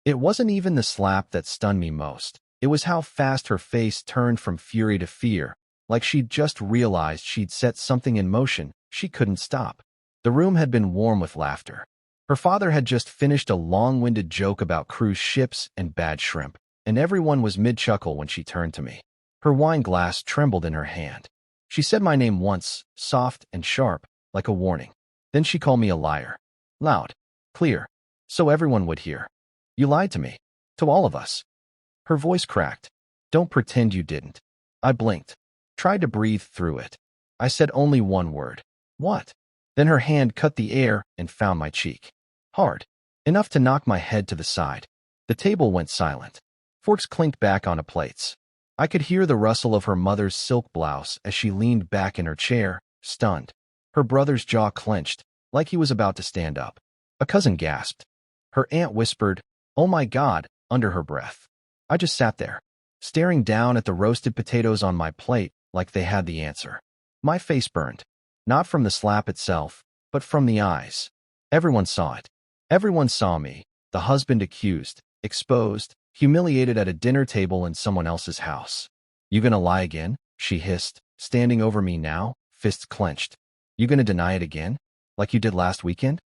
It wasn't even the slap that stunned me most. It was how fast her face turned from fury to fear, like she'd just realized she'd set something in motion she couldn't stop. The room had been warm with laughter. Her father had just finished a long-winded joke about cruise ships and bad shrimp, and everyone was mid-chuckle when she turned to me. Her wine glass trembled in her hand. She said my name once, soft and sharp, like a warning. Then she called me a liar. Loud, clear, so everyone would hear. You lied to me. To all of us. Her voice cracked. Don't pretend you didn't. I blinked. Tried to breathe through it. I said only one word. What? Then her hand cut the air and found my cheek. Hard. Enough to knock my head to the side. The table went silent. Forks clinked back onto plates. I could hear the rustle of her mother's silk blouse as she leaned back in her chair, stunned. Her brother's jaw clenched, like he was about to stand up. A cousin gasped. Her aunt whispered, "Oh my God," under her breath. I just sat there, staring down at the roasted potatoes on my plate like they had the answer. My face burned, not from the slap itself, but from the eyes. Everyone saw it. Everyone saw me, the husband accused, exposed, humiliated at a dinner table in someone else's house. You gonna lie again? She hissed, standing over me now, fists clenched. You gonna deny it again? Like you did last weekend?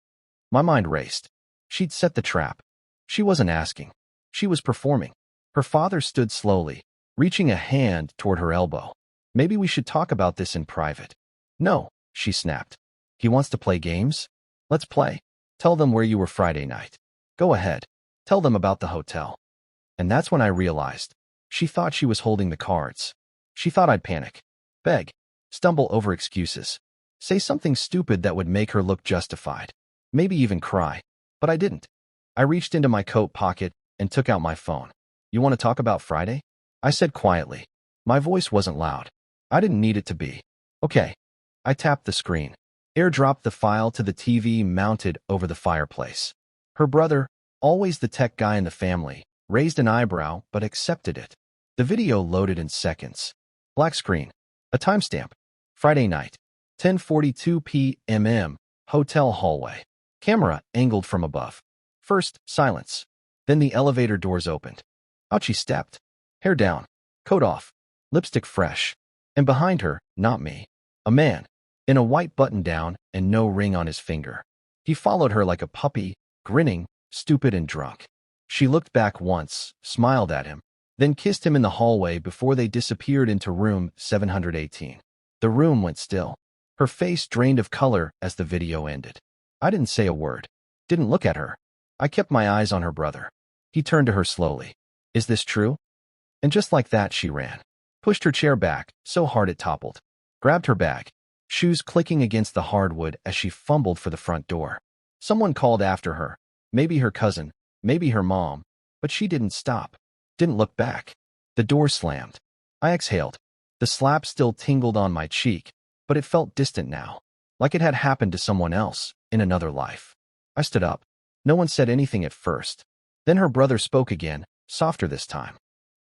My mind raced. She'd set the trap. She wasn't asking. She was performing. Her father stood slowly, reaching a hand toward her elbow. Maybe we should talk about this in private. No, she snapped. He wants to play games? Let's play. Tell them where you were Friday night. Go ahead. Tell them about the hotel. And that's when I realized. She thought she was holding the cards. She thought I'd panic, beg, stumble over excuses, say something stupid that would make her look justified, maybe even cry. But I didn't. I reached into my coat pocket and took out my phone. You want to talk about Friday? I said quietly. My voice wasn't loud. I didn't need it to be. Okay. I tapped the screen. Airdropped the file to the TV mounted over the fireplace. Her brother, always the tech guy in the family, raised an eyebrow but accepted it. The video loaded in seconds. Black screen. A timestamp. Friday night. 10:42 p.m. Hotel hallway. Camera angled from above. First, silence. Then the elevator doors opened. Out she stepped. Hair down. Coat off. Lipstick fresh. And behind her, not me. A man. In a white button-down and no ring on his finger. He followed her like a puppy, grinning, stupid and drunk. She looked back once, smiled at him, then kissed him in the hallway before they disappeared into room 718. The room went still. Her face drained of color as the video ended. I didn't say a word. Didn't look at her. I kept my eyes on her brother. He turned to her slowly. Is this true? And just like that she ran. Pushed her chair back, so hard it toppled. Grabbed her bag. Shoes clicking against the hardwood as she fumbled for the front door. Someone called after her. Maybe her cousin, maybe her mom, but she didn't stop. Didn't look back. The door slammed. I exhaled. The slap still tingled on my cheek, but it felt distant now, like it had happened to someone else, in another life. I stood up. No one said anything at first. Then her brother spoke again, softer this time.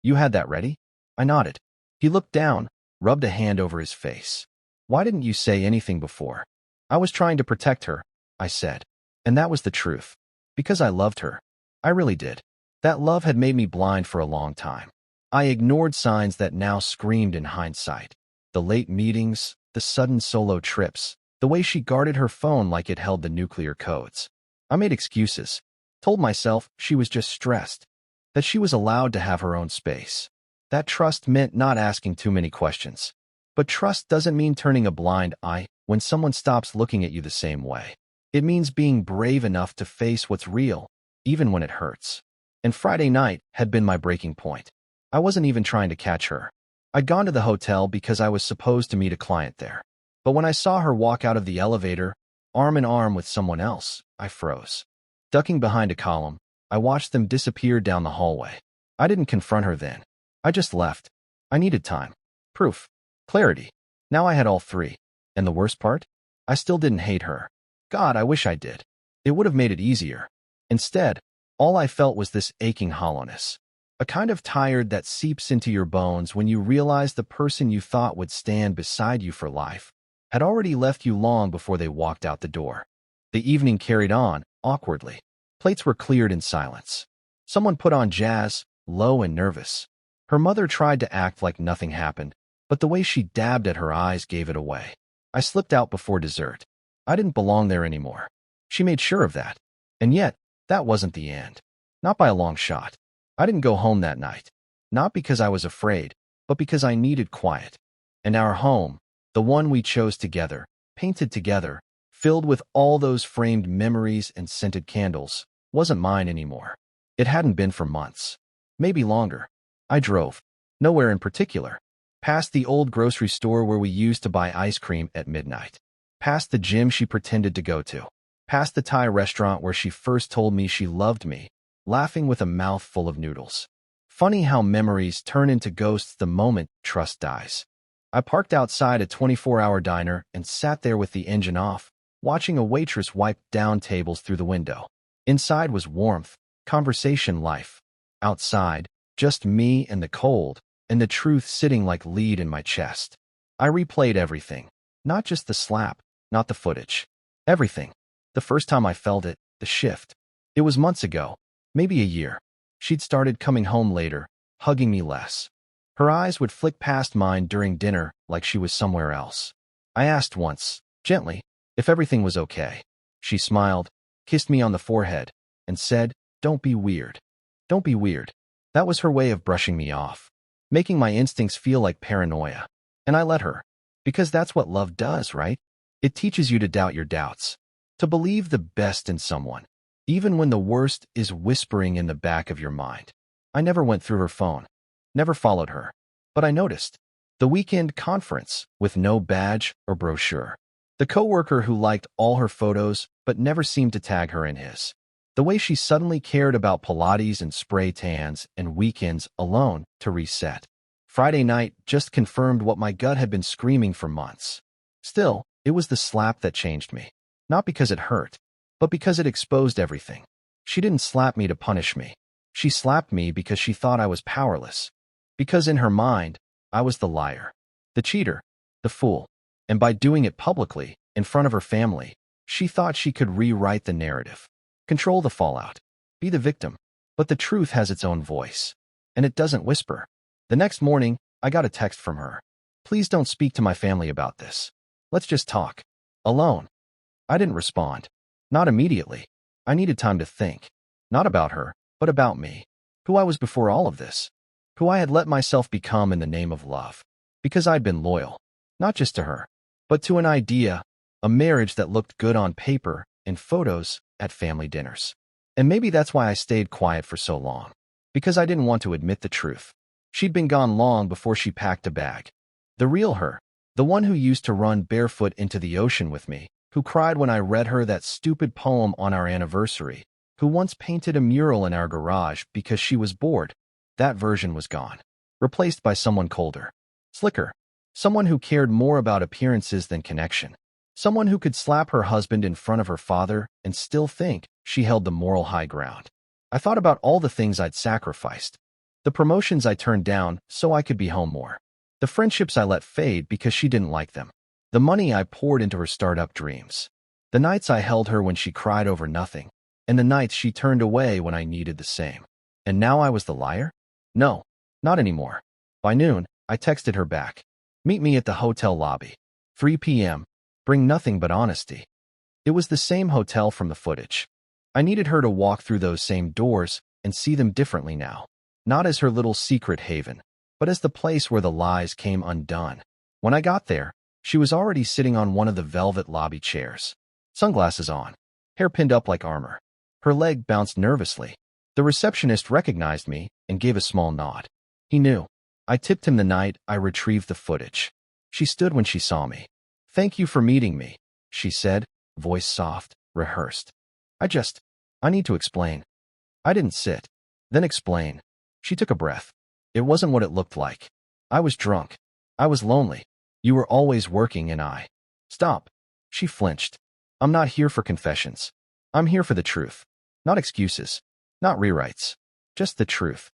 You had that ready? I nodded. He looked down, rubbed a hand over his face. Why didn't you say anything before? I was trying to protect her, I said. And that was the truth. Because I loved her. I really did. That love had made me blind for a long time. I ignored signs that now screamed in hindsight. The late meetings, the sudden solo trips, the way she guarded her phone like it held the nuclear codes. I made excuses. Told myself she was just stressed. That she was allowed to have her own space. That trust meant not asking too many questions. But trust doesn't mean turning a blind eye when someone stops looking at you the same way. It means being brave enough to face what's real, even when it hurts. And Friday night had been my breaking point. I wasn't even trying to catch her. I'd gone to the hotel because I was supposed to meet a client there. But when I saw her walk out of the elevator, arm in arm with someone else, I froze. Ducking behind a column, I watched them disappear down the hallway. I didn't confront her then. I just left. I needed time. Proof. Clarity. Now I had all three. And the worst part? I still didn't hate her. God, I wish I did. It would have made it easier. Instead, all I felt was this aching hollowness. A kind of tired that seeps into your bones when you realize the person you thought would stand beside you for life had already left you long before they walked out the door. The evening carried on, awkwardly. Plates were cleared in silence. Someone put on jazz, low and nervous. Her mother tried to act like nothing happened, but the way she dabbed at her eyes gave it away. I slipped out before dessert. I didn't belong there anymore. She made sure of that. And yet, that wasn't the end. Not by a long shot. I didn't go home that night. Not because I was afraid, but because I needed quiet. And our home, the one we chose together, painted together, filled with all those framed memories and scented candles, wasn't mine anymore. It hadn't been for months. Maybe longer. I drove. Nowhere in particular. Past the old grocery store where we used to buy ice cream at midnight. Past the gym she pretended to go to. Past the Thai restaurant where she first told me she loved me, laughing with a mouth full of noodles. Funny how memories turn into ghosts the moment trust dies. I parked outside a 24-hour diner and sat there with the engine off, watching a waitress wipe down tables through the window. Inside was warmth, conversation, life. Outside, just me and the cold, and the truth sitting like lead in my chest. I replayed everything. Not just the slap, not the footage. Everything. The first time I felt it, the shift. It was months ago, maybe a year. She'd started coming home later, hugging me less. Her eyes would flick past mine during dinner like she was somewhere else. I asked once, gently, if everything was okay. She smiled, kissed me on the forehead, and said, "Don't be weird. Don't be weird." That was her way of brushing me off, making my instincts feel like paranoia. And I let her. Because that's what love does, right? It teaches you to doubt your doubts, to believe the best in someone, even when the worst is whispering in the back of your mind. I never went through her phone, never followed her, but I noticed. The weekend conference with no badge or brochure. The coworker who liked all her photos but never seemed to tag her in his. The way she suddenly cared about Pilates and spray tans and weekends alone to reset. Friday night just confirmed what my gut had been screaming for months. Still, it was the slap that changed me. Not because it hurt, but because it exposed everything. She didn't slap me to punish me. She slapped me because she thought I was powerless. Because in her mind, I was the liar, the cheater, the fool. And by doing it publicly, in front of her family, she thought she could rewrite the narrative, control the fallout, be the victim. But the truth has its own voice, and it doesn't whisper. The next morning, I got a text from her. "Please don't speak to my family about this. Let's just talk. Alone." I didn't respond. Not immediately. I needed time to think. Not about her, but about me. Who I was before all of this. Who I had let myself become in the name of love. Because I'd been loyal. Not just to her, but to an idea, a marriage that looked good on paper, in photos, at family dinners. And maybe that's why I stayed quiet for so long. Because I didn't want to admit the truth. She'd been gone long before she packed a bag. The real her, the one who used to run barefoot into the ocean with me, who cried when I read her that stupid poem on our anniversary, who once painted a mural in our garage because she was bored. That version was gone, replaced by someone colder, slicker, someone who cared more about appearances than connection, someone who could slap her husband in front of her father and still think she held the moral high ground. I thought about all the things I'd sacrificed. The promotions I turned down so I could be home more. The friendships I let fade because she didn't like them. The money I poured into her startup dreams. The nights I held her when she cried over nothing. And the nights she turned away when I needed the same. And now I was the liar? No, not anymore. By noon, I texted her back. "Meet me at the hotel lobby. 3 p.m. Bring nothing but honesty." It was the same hotel from the footage. I needed her to walk through those same doors and see them differently now. Not as her little secret haven, but as the place where the lies came undone. When I got there, she was already sitting on one of the velvet lobby chairs. Sunglasses on, hair pinned up like armor. Her leg bounced nervously. The receptionist recognized me and gave a small nod. He knew. I tipped him the night I retrieved the footage. She stood when she saw me. "Thank you for meeting me," she said, voice soft, rehearsed. I need to explain." I didn't sit. Then explain. She took a breath. "It wasn't what it looked like. I was drunk. I was lonely. You were always working and I—" "Stop." She flinched. "I'm not here for confessions. I'm here for the truth. Not excuses. Not rewrites. Just the truth."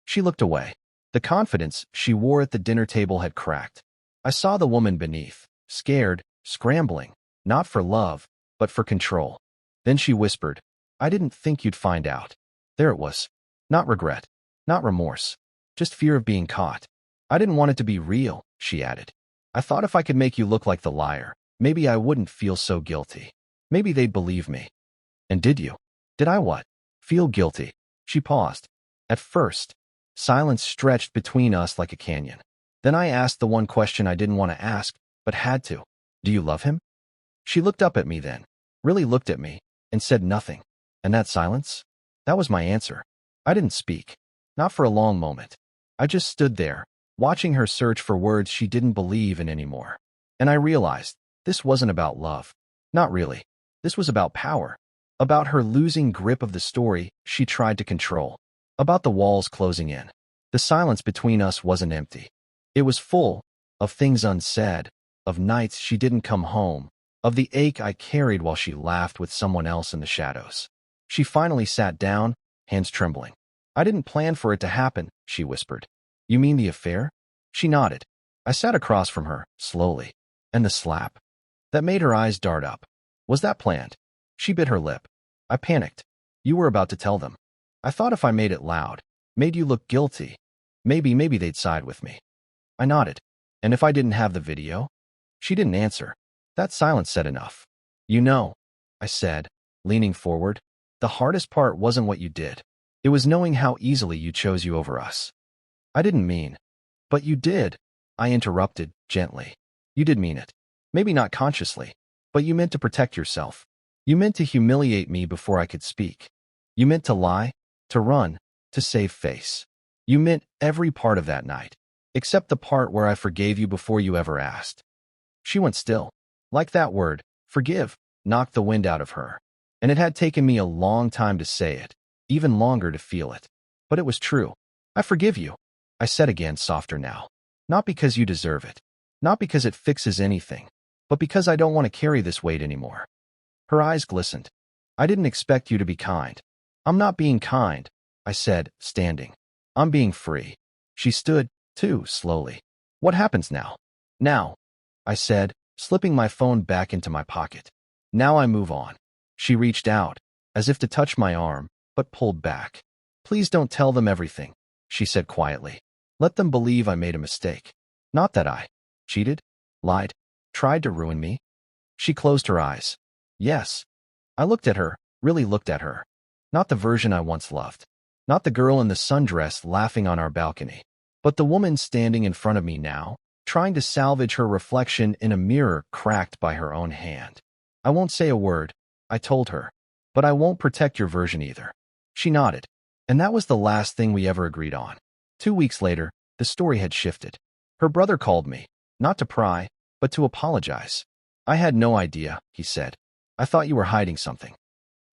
She looked away. The confidence she wore at the dinner table had cracked. I saw the woman beneath, scared, scrambling, not for love, but for control. Then she whispered, "I didn't think you'd find out." There it was. Not regret. Not remorse. Just fear of being caught. I didn't want it to be real, she added. I thought if I could make you look like the liar, maybe I wouldn't feel so guilty. Maybe they'd believe me. And did you? Did I what? Feel guilty. She paused. At first, silence stretched between us like a canyon. Then I asked the one question I didn't want to ask, but had to. Do you love him? She looked up at me then, really looked at me, and said nothing. And that silence? That was my answer. I didn't speak. Not for a long moment. I just stood there, watching her search for words she didn't believe in anymore. And I realized this wasn't about love. Not really. This was about power. About her losing grip of the story she tried to control. About the walls closing in. The silence between us wasn't empty. It was full of things unsaid, of nights she didn't come home, of the ache I carried while she laughed with someone else in the shadows. She finally sat down, hands trembling. I didn't plan for it to happen, she whispered. You mean the affair? She nodded. I sat across from her, slowly. And the slap. That made her eyes dart up. Was that planned? She bit her lip. I panicked. You were about to tell them. I thought if I made it loud, made you look guilty, maybe they'd side with me. I nodded. And if I didn't have the video? She didn't answer. That silence said enough. You know, I said, leaning forward, the hardest part wasn't what you did. It was knowing how easily you chose you over us. I didn't mean. But you did, I interrupted, gently. You did mean it. Maybe not consciously, but you meant to protect yourself. You meant to humiliate me before I could speak. You meant to lie, to run, to save face. You meant every part of that night, except the part where I forgave you before you ever asked. She went still. Like that word, forgive, knocked the wind out of her. And it had taken me a long time to say it, even longer to feel it. But it was true. I forgive you, I said again, softer now. Not because you deserve it. Not because it fixes anything. But because I don't want to carry this weight anymore. Her eyes glistened. I didn't expect you to be kind. I'm not being kind, I said, standing. I'm being free. She stood, too, slowly. What happens now? Now, I said, slipping my phone back into my pocket. Now I move on. She reached out, as if to touch my arm, but pulled back. Please don't tell them everything, she said quietly. Let them believe I made a mistake. Not that I cheated, lied, tried to ruin me. She closed her eyes. Yes. I looked at her, really looked at her. Not the version I once loved. Not the girl in the sundress laughing on our balcony. But the woman standing in front of me now, trying to salvage her reflection in a mirror cracked by her own hand. I won't say a word, I told her. But I won't protect your version either. She nodded. And that was the last thing we ever agreed on. 2 weeks later, the story had shifted. Her brother called me, not to pry, but to apologize. I had no idea, he said. I thought you were hiding something.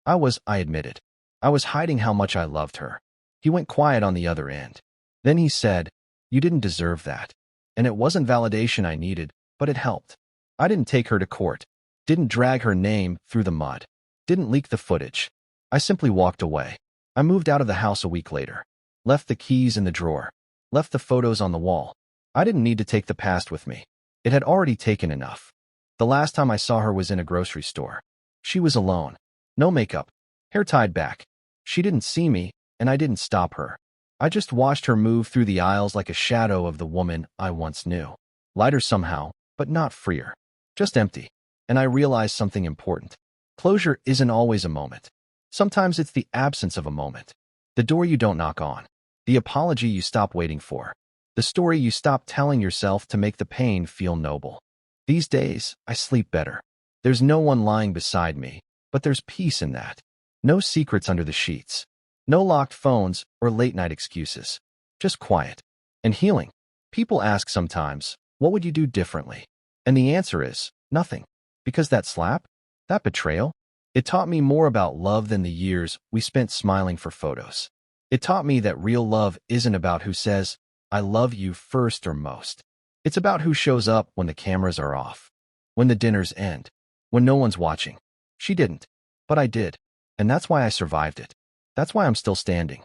I admitted. I was hiding how much I loved her. He went quiet on the other end. Then he said, you didn't deserve that. And it wasn't validation I needed, but it helped. I didn't take her to court. Didn't drag her name through the mud. Didn't leak the footage. I simply walked away. I moved out of the house a week later. Left the keys in the drawer. Left the photos on the wall. I didn't need to take the past with me. It had already taken enough. The last time I saw her was in a grocery store. She was alone. No makeup. Hair tied back. She didn't see me, and I didn't stop her. I just watched her move through the aisles like a shadow of the woman I once knew. Lighter somehow, but not freer. Just empty. And I realized something important. Closure isn't always a moment. Sometimes it's the absence of a moment. The door you don't knock on. The apology you stop waiting for. The story you stop telling yourself to make the pain feel noble. These days, I sleep better. There's no one lying beside me, but there's peace in that. No secrets under the sheets. No locked phones or late-night excuses. Just quiet. And healing. People ask sometimes, what would you do differently? And the answer is, nothing. Because that slap? That betrayal? It taught me more about love than the years we spent smiling for photos. It taught me that real love isn't about who says, I love you first or most. It's about who shows up when the cameras are off. When the dinners end. When no one's watching. She didn't. But I did. And that's why I survived it. That's why I'm still standing.